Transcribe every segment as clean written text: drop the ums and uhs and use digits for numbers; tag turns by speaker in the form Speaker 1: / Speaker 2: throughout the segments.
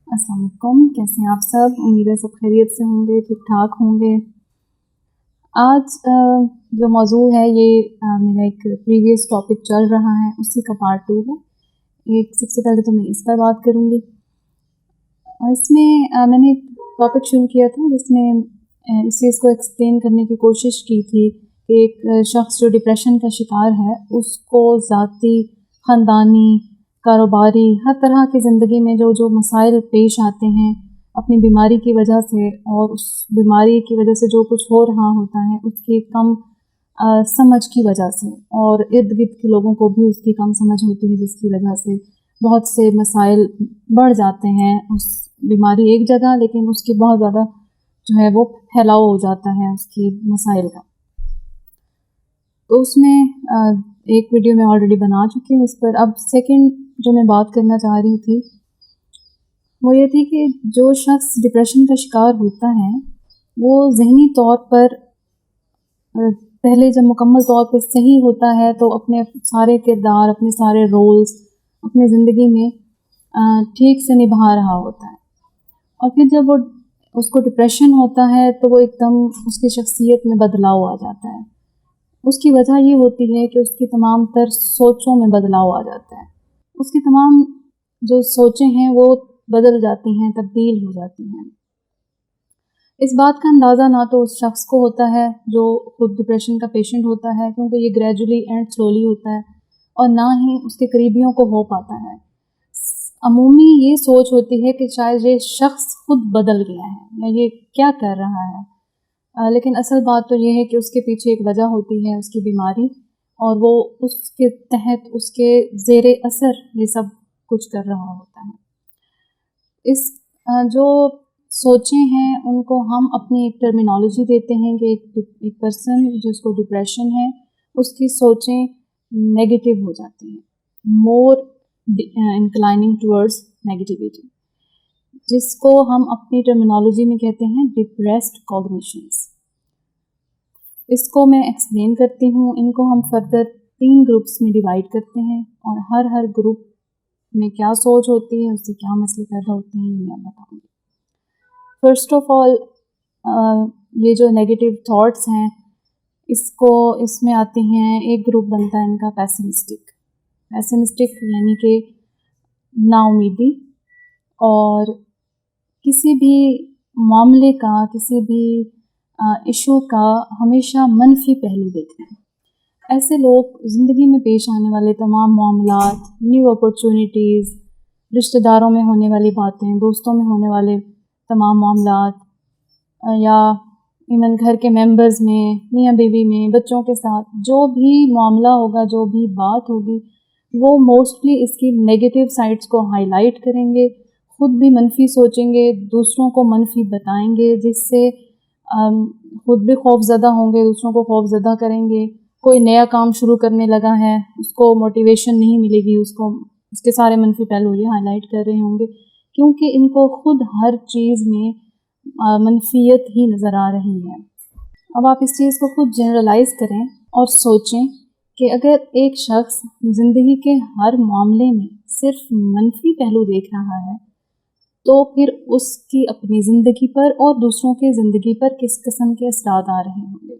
Speaker 1: अस्सलाम वालेकुम, कैसे हैं आप सब? उम्मीद है सब खैरियत से होंगे, ठीक ठाक होंगे। आज जो मौजू है ये मेरा एक प्रीवियस टॉपिक चल रहा है, उसी का पार्ट 2 है। सबसे पहले तो मैं इस पर बात करूँगी। इसमें मैंने एक टॉपिक शुरू किया था जिसमें इस चीज़ को एक्सप्लेन करने की कोशिश की थी कि एक शख्स जो डिप्रेशन का शिकार है उसको ज़ाती, ख़ानदानी, कारोबारी हर तरह की ज़िंदगी में जो मसाइल पेश आते हैं अपनी बीमारी की वजह से, और उस बीमारी की वजह से जो कुछ हो रहा होता है उसकी कम समझ की वजह से, और इर्द गिर्द के लोगों को भी उसकी कम समझ होती है, जिसकी वजह से बहुत से मसाइल बढ़ जाते हैं। उस बीमारी एक जगह, लेकिन उसकी बहुत ज़्यादा जो है वो फैलाव हो जाता है उसकी मसाइल का। तो उसमें एक वीडियो मैं ऑलरेडी बना चुकी हूँ इस पर। अब सेकंड जो मैं बात करना चाह रही थी वो ये थी कि जो शख्स डिप्रेशन का शिकार होता है वो ज़हनी तौर पर पहले जब मुकम्मल तौर पे सही होता है तो अपने सारे किरदार, अपने सारे रोल्स अपनी ज़िंदगी में ठीक से निभा रहा होता है, और फिर जब वो उसको डिप्रेशन होता है तो वो एकदम उसकी शख्सियत में बदलाव आ जाता है। उसकी वजह ये होती है कि उसकी तमाम तर सोचों में बदलाव आ जाता है। उसकी तमाम जो सोचें हैं वो बदल जाती हैं, तब्दील हो जाती हैं। इस बात का अंदाज़ा ना तो उस शख्स को होता है जो खुद डिप्रेशन का पेशेंट होता है, क्योंकि ये ग्रेजुअली एंड स्लोली होता है, और ना ही उसके करीबियों को हो पाता है। अमूमी ये सोच होती है कि शायद ये शख्स खुद बदल गया है या ये क्या कर रहा है, लेकिन असल बात तो ये है कि उसके पीछे एक वजह होती है, उसकी बीमारी, और वो उसके तहत उसके ज़ेरे असर ये सब कुछ कर रहा होता है। इस जो सोचें हैं उनको हम अपनी एक टर्मिनोलॉजी देते हैं कि एक पर्सन जिसको डिप्रेशन है उसकी सोचें नेगेटिव हो जाती हैं, मोर इंक्लाइनिंग टुवर्ड्स नेगेटिविटी, जिसको हम अपनी टर्मिनोलॉजी में कहते हैं डिप्रेस्ड कॉग्निशंस। इसको मैं एक्सप्लेन करती हूँ। इनको हम फर्दर 3 ग्रुप्स में डिवाइड करते हैं, और हर ग्रुप में क्या सोच होती है, उससे क्या मसले पैदा होते हैं, ये मैं बताऊँगी। फर्स्ट ऑफ ऑल ये जो नेगेटिव थॉट्स हैं इसमें आते हैं, एक ग्रुप बनता है इनका पैसिमिस्टिक यानी कि नाउमीदी, और किसी भी मामले का, किसी भी इशू का हमेशा मनफी पहलू देखना है। ऐसे लोग ज़िंदगी में पेश आने वाले तमाम मामलात, न्यू अपॉर्चुनिटीज़, रिश्तेदारों में होने वाली बातें, दोस्तों में होने वाले तमाम मामलात, या इवन घर के मेंबर्स में, मियाँ बीवी में, बच्चों के साथ जो भी मामला होगा, जो भी बात होगी, वो मोस्टली इसकी नेगेटिव साइड्स को हाईलाइट करेंगे, ख़ुद भी मनफी सोचेंगे, दूसरों को मनफी बताएंगे, जिससे ख़ुद भी खौफज़दा होंगे, दूसरों को खौफज़दा करेंगे। कोई नया काम शुरू करने लगा है, उसको मोटिवेशन नहीं मिलेगी, उसके सारे मनफी पहलू ये हाईलाइट कर रहे होंगे, क्योंकि इनको ख़ुद हर चीज़ में मनफियत ही नज़र आ रही है। अब आप इस चीज़ को खुद जनरलाइज़ करें और सोचें कि अगर एक शख्स ज़िंदगी के हर मामले में सिर्फ मनफी पहलू देख रहा है तो फिर उसकी अपनी ज़िंदगी पर और दूसरों की ज़िंदगी पर किस किस्म के असरात आ रहे होंगे।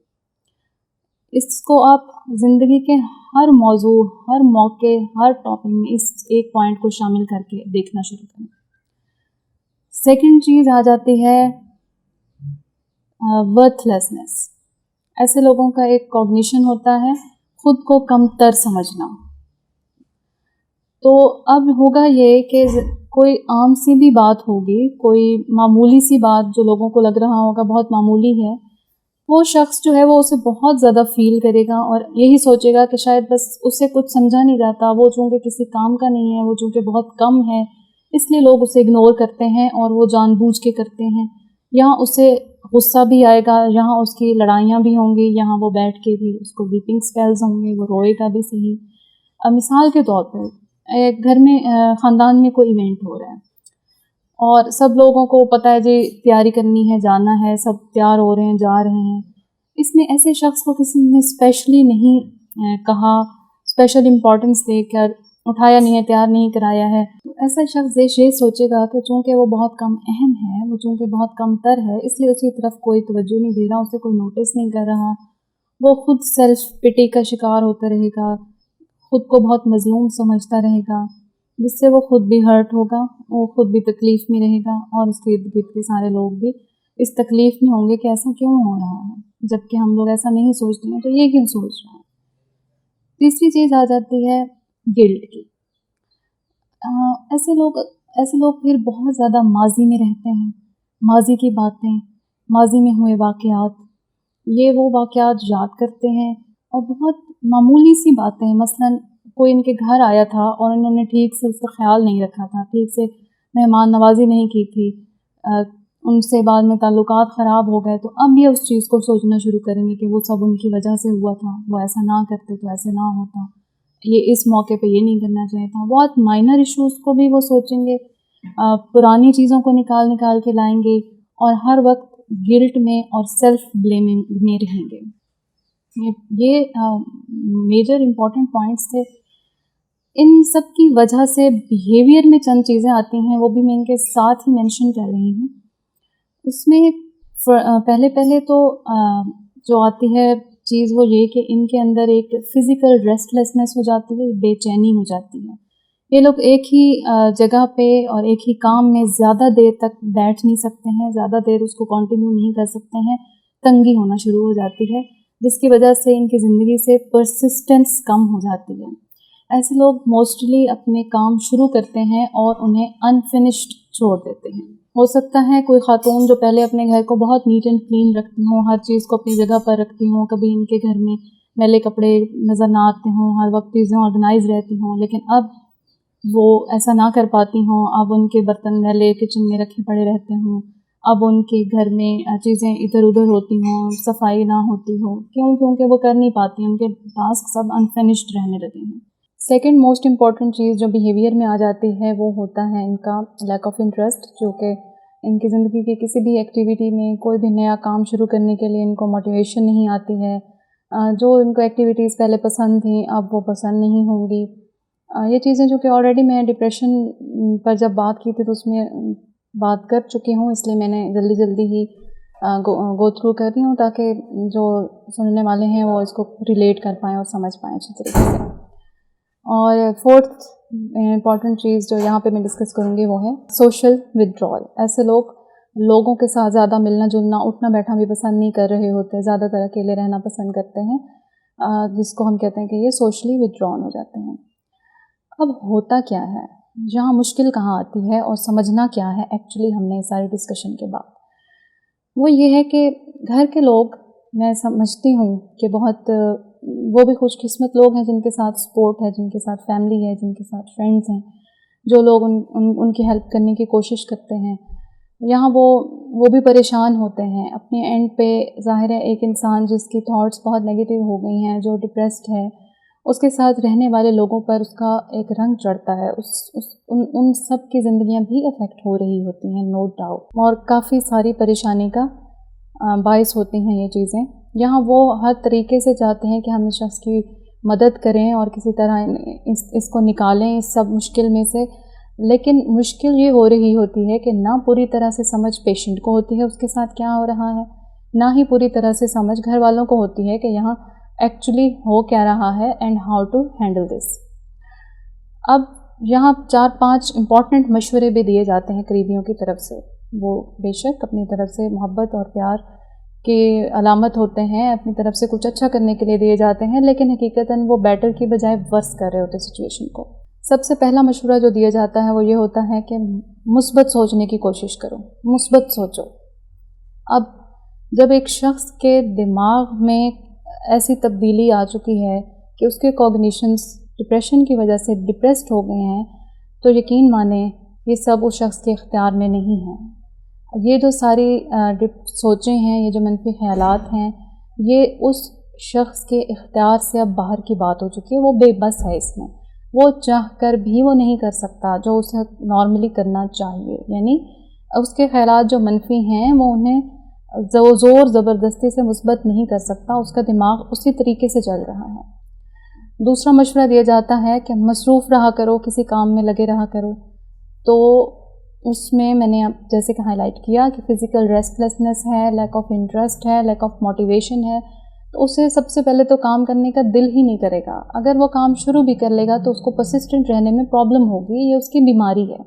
Speaker 1: इसको आप ज़िंदगी के हर मौजू, हर मौके, हर टॉपिक में इस एक पॉइंट को शामिल करके देखना शुरू करें। सेकंड चीज़ आ जाती है वर्थलेसनेस। ऐसे लोगों का एक कॉग्निशन होता है ख़ुद को कमतर समझना। तो अब होगा ये कि कोई आम सी भी बात होगी, कोई मामूली सी बात जो लोगों को लग रहा होगा बहुत मामूली है, वो शख्स जो है वो उसे बहुत ज़्यादा फ़ील करेगा और यही सोचेगा कि शायद बस उससे कुछ समझा नहीं जाता, वो चूँकि किसी काम का नहीं है, वो चूँकि बहुत कम है, इसलिए लोग उसे इग्नोर करते हैं और वो जानबूझ के करते हैं। यहाँ उसे गुस्सा भी आएगा, यहाँ उसकी लड़ाइयाँ भी होंगी, यहाँ वो बैठ के भी उसको वीपिंग स्पेल्स होंगे, वो रोएगा भी सही। मिसाल के तौर पर घर में ख़ानदान में कोई इवेंट हो रहा है और सब लोगों को पता है जी तैयारी करनी है, जाना है, सब तैयार हो रहे हैं, जा रहे हैं। इसमें ऐसे शख्स को किसी ने स्पेशली नहीं कहा, स्पेशल इम्पोर्टेंस देकर उठाया नहीं है, तैयार नहीं कराया है। तो ऐसा शख्स ये सोचेगा कि चूँकि वो बहुत कम अहम है, वो चूँकि बहुत कमतर है, इसलिए उसकी तरफ कोई तवज्जो नहीं दे रहा, उसे कोई नोटिस नहीं कर रहा। वो खुद सेल्फ पिटी का शिकार होता रहेगा, खुद को बहुत मज़लूम समझता रहेगा, जिससे वो खुद भी हर्ट होगा, वो खुद भी तकलीफ़ में रहेगा और उसके इर्द-गिर्द के सारे लोग भी इस तकलीफ़ में होंगे कि ऐसा क्यों हो रहा है, जबकि हम लोग ऐसा नहीं सोचते हैं, तो ये क्यों सोच रहे हैं। तीसरी चीज़ आ जाती है गिल्ट की। ऐसे लोग फिर बहुत ज़्यादा माज़ी में रहते हैं, माज़ी की बातें, माज़ी में हुए वाक़यात, ये वो वाक़यात याद करते हैं और बहुत मामूली सी बातें, मसलन कोई इनके घर आया था और उन्होंने ठीक से उसका ख़्याल नहीं रखा था, ठीक से मेहमान नवाज़ी नहीं की थी, उनसे बाद में ताल्लुकात ख़राब हो गए, तो अब ये उस चीज़ को सोचना शुरू करेंगे कि वो सब उनकी वजह से हुआ था, वो ऐसा ना करते तो ऐसे ना होता, ये इस मौके पे ये नहीं करना चाहिए था। बहुत माइनर इश्यूज़ को भी वो सोचेंगे, पुरानी चीज़ों को निकाल के लाएंगे और हर वक्त गिल्ट में और सेल्फ ब्लेमिंग में रहेंगे। ये मेजर इम्पॉर्टेंट पॉइंट्स थे। इन सब की वजह से बिहेवियर में चंद चीज़ें आती हैं, वो भी मैं इनके साथ ही मेंशन कर रही हूँ। उसमें पहले तो जो आती है चीज़ वो ये कि इनके अंदर एक फ़िज़िकल रेस्टलेसनेस हो जाती है, बेचैनी हो जाती है। ये लोग एक ही जगह पे और एक ही काम में ज़्यादा देर तक बैठ नहीं सकते हैं, ज़्यादा देर उसको कंटिन्यू नहीं कर सकते हैं, तंगी होना शुरू हो जाती है, जिसकी वजह से इनकी ज़िंदगी से परसिस्टेंस कम हो जाती है। ऐसे लोग मोस्टली अपने काम शुरू करते हैं और उन्हें अनफिनिश्ड छोड़ देते हैं। हो सकता है कोई ख़ातून जो पहले अपने घर को बहुत नीट एंड क्लीन रखती हों, हर चीज़ को अपनी जगह पर रखती हों, कभी इनके घर में मैले कपड़े नज़र ना आते हों, हर वक्त चीज़ें ऑर्गेनाइज रहती हों, लेकिन अब वो ऐसा ना कर पाती हों, अब उनके बर्तन मैले किचन में रखे पड़े रहते हों, अब उनके घर में चीज़ें इधर उधर होती हों, सफाई ना होती हो, क्योंकि वो कर नहीं पाती, उनके टास्क सब अनफिनिश्ड रहने लगे हैं। सेकंड मोस्ट इम्पॉर्टेंट चीज़ जो बिहेवियर में आ जाती है वो होता है इनका लैक ऑफ इंटरेस्ट, जो कि इनकी ज़िंदगी की किसी भी एक्टिविटी में, कोई भी नया काम शुरू करने के लिए इनको मोटिवेशन नहीं आती है। जो इनको एक्टिविटीज़ पहले पसंद थी अब वो पसंद नहीं होंगी। ये चीज़ें जो कि ऑलरेडी मैं डिप्रेशन पर जब बात की थी तो उसमें बात कर चुकी हूँ, इसलिए मैंने जल्दी ही गो थ्रू कर रही हूँ ताकि जो सुनने वाले हैं वो इसको रिलेट कर पाएँ और समझ पाएँ अच्छी तरीके से। और फोर्थ इम्पॉर्टेंट चीज़ जो यहाँ पे मैं डिस्कस करूँगी वो है सोशल विड्रॉल। ऐसे लोगों के साथ ज़्यादा मिलना जुलना, उठना बैठना भी पसंद नहीं कर रहे होते, ज़्यादातर अकेले रहना पसंद करते हैं, जिसको हम कहते हैं कि ये सोशली विड्रॉन हो जाते हैं। अब होता क्या है, जहाँ मुश्किल कहाँ आती है और समझना क्या है एक्चुअली हमने इस सारे डिस्कशन के बाद, वो ये है कि घर के लोग, मैं समझती हूँ कि बहुत वो भी खुशकिस्मत लोग हैं जिनके साथ सपोर्ट है, जिनके साथ फैमिली है, जिनके साथ फ्रेंड्स हैं, जो लोग उनकी हेल्प करने की कोशिश करते हैं। यहाँ वो भी परेशान होते हैं अपने एंड पे। ज़ाहिर है एक इंसान जिसकी थॉट्स बहुत नेगेटिव हो गई हैं, जो डिप्रेस्ड है, उसके साथ रहने वाले लोगों पर उसका एक रंग चढ़ता है, उन सब की ज़िंदगियाँ भी अफेक्ट हो रही होती हैं, नो डाउट, और काफ़ी सारी परेशानी का बाइस होती हैं ये चीज़ें। यहाँ वो हर तरीके से चाहते हैं कि हम इस शख्स की मदद करें और किसी तरह इसको निकालें इस सब मुश्किल में से, लेकिन मुश्किल ये हो रही होती है कि ना पूरी तरह से समझ पेशेंट को होती है उसके साथ क्या हो रहा है, ना ही पूरी तरह से समझ घर वालों को होती है कि यहाँ एक्चुअली हो क्या रहा है and how to handle this. अब यहाँ 4-5 इम्पॉर्टेंट मशवरे भी दिए जाते हैं करीबियों की तरफ से। वो बेशक अपनी तरफ से मोहब्बत और प्यार के अलामत होते हैं, अपनी तरफ से कुछ अच्छा करने के लिए दिए जाते हैं, लेकिन हकीकतन वो बेटर की बजाय वर्स कर रहे होते सिचुएशन को। सबसे पहला मशवरा जो दिया जाता है वो ये होता है कि मुस्बत सोचने की कोशिश करो, मुस्बत सोचो। अब जब एक शख्स के दिमाग में ऐसी तब्दीली आ चुकी है कि उसके कॉग्निशंस डिप्रेशन की वजह से डिप्रेस्ड हो गए हैं, तो यकीन माने ये सब उस शख्स के इख्तियार में नहीं है। ये जो सारी सोचें हैं, ये जो मनफी ख्यालात हैं, ये उस शख्स के इख्तियार से अब बाहर की बात हो चुकी है। वो बेबस है इसमें, वो चाह कर भी वो नहीं कर सकता जो उसे नॉर्मली करना चाहिए। यानी उसके ख्यालात जो मनफी हैं वो उन्हें ज़ोर ज़बरदस्ती से मुस्बत नहीं कर सकता, उसका दिमाग उसी तरीके से चल रहा है। دوسرا مشورہ دیا جاتا ہے کہ مصروف رہا کرو، کسی کام میں لگے رہا کرو. تو اس میں نے اب جیسے کہ ہائی لائٹ کیا کہ فزیکل ریسٹلیسنس ہے، لیک آف انٹرسٹ ہے، لیک آف موٹیویشن ہے، تو اسے سب سے پہلے تو کام کرنے کا دل ہی نہیں کرے گا. اگر وہ کام شروع بھی کر لے گا تو اس کو پرسسٹنٹ رہنے میں پرابلم ہوگی، یہ اس کی بیماری ہے.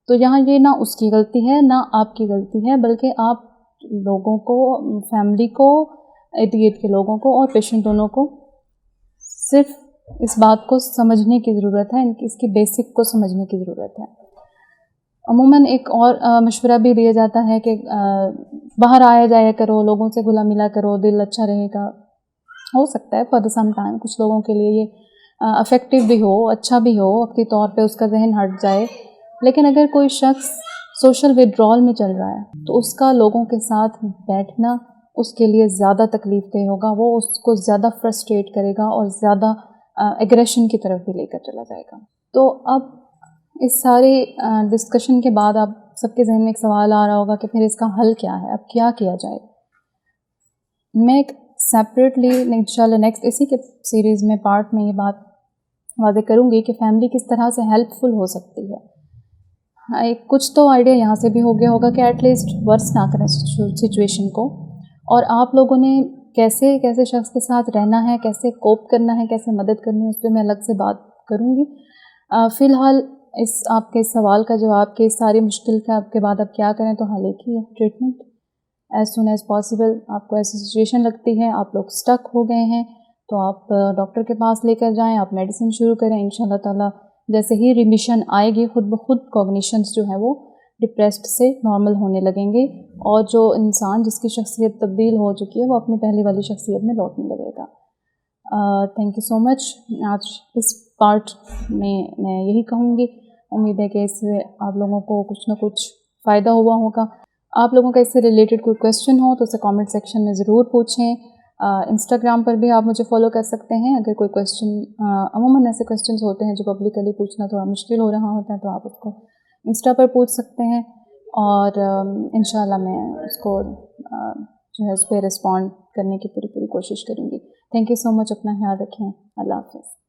Speaker 1: تو یہاں یہ نہ اس کی غلطی ہے نہ آپ کی غلطی ہے، بلکہ آپ لوگوں کو، فیملی کو، ارد گرد کے لوگوں کو اور پیشنٹ دونوں کو صرف اس بات کو سمجھنے کی ضرورت ہے، اس کی بیسک کو سمجھنے کی ضرورت ہے. عموماً ایک اور مشورہ بھی دیا جاتا ہے کہ باہر آیا جایا کرو، لوگوں سے گھلا ملا کرو، دل اچھا رہے گا. ہو سکتا ہے فار دا سم ٹائم کچھ لوگوں کے لیے یہ افیکٹو بھی ہو، اچھا بھی ہو، وقتی طور پہ اس کا ذہن ہٹ جائے. لیکن اگر کوئی شخص سوشل ودرول میں چل رہا ہے تو اس کا لوگوں کے ساتھ بیٹھنا اس کے لیے زیادہ تکلیف دہ ہوگا، وہ اس کو زیادہ فرسٹریٹ کرے گا اور زیادہ ایگریشن کی طرف بھی لے کر چلا جائے گا. تو اب اس سارے ڈسکشن کے بعد آپ سب کے ذہن میں ایک سوال آ رہا ہوگا کہ پھر اس کا حل کیا ہے، اب کیا کیا جائے. میں ایک سیپریٹلی انشاءاللہ نیکسٹ اسی کے سیریز میں پارٹ میں یہ بات واضح کروں گی کہ فیملی کس طرح سے ہیلپ فل ہو سکتی ہے. کچھ تو آئیڈیا یہاں سے بھی ہو گیا ہوگا کہ ایٹ لیسٹ ورس نہ کریں سچویشن کو، اور آپ لوگوں نے کیسے شخص کے ساتھ رہنا ہے، کیسے کوپ کرنا ہے، کیسے مدد کرنی ہے، اس پہ میں الگ سے بات کروں گی. فی الحال آپ کے سوال کا جواب کہ اس ساری مشکل کا کے بعد اب کیا کریں، تو حل ایک ہی ہے، treatment. As soon as possible آپ کو ایسی سچویشن لگتی ہے، آپ لوگ اسٹک ہو گئے ہیں، تو آپ ڈاکٹر کے پاس لے کر جائیں، آپ میڈیسن شروع کریں. انشاءاللہ تعالیٰ جیسے ہی ریمیشن آئے گی خود بخود کوگنیشنز جو ہیں وہ ڈپریسڈ سے نارمل ہونے لگیں گے، اور جو انسان جس کی شخصیت تبدیل ہو چکی ہے وہ اپنی پہلی والی شخصیت میں لوٹنے لگے گا. تھینک یو سو مچ. آج اس پارٹ میں یہی کہوں گی. امید ہے کہ اس سے آپ لوگوں کو کچھ نہ کچھ فائدہ ہوا ہوگا. آپ لوگوں کا اس سے ریلیٹڈ کوئی کویسچن ہو تو اسے کامنٹ سیکشن میں ضرور پوچھیں. انسٹاگرام پر بھی آپ مجھے فالو کر سکتے ہیں. اگر کوئی کویسچن، عموماً ایسے کویسچنز ہوتے ہیں جو پبلکلی پوچھنا تھوڑا مشکل ہو رہا ہوتا ہے، تو آپ اس کو انسٹا پر پوچھ سکتے ہیں، اور انشاءاللہ میں اس کو جو ہے اس پہ رسپونڈ کرنے کی پوری کوشش کروں گی. تھینک یو سو مچ. اپنا خیال رکھیں. اللہ حافظ.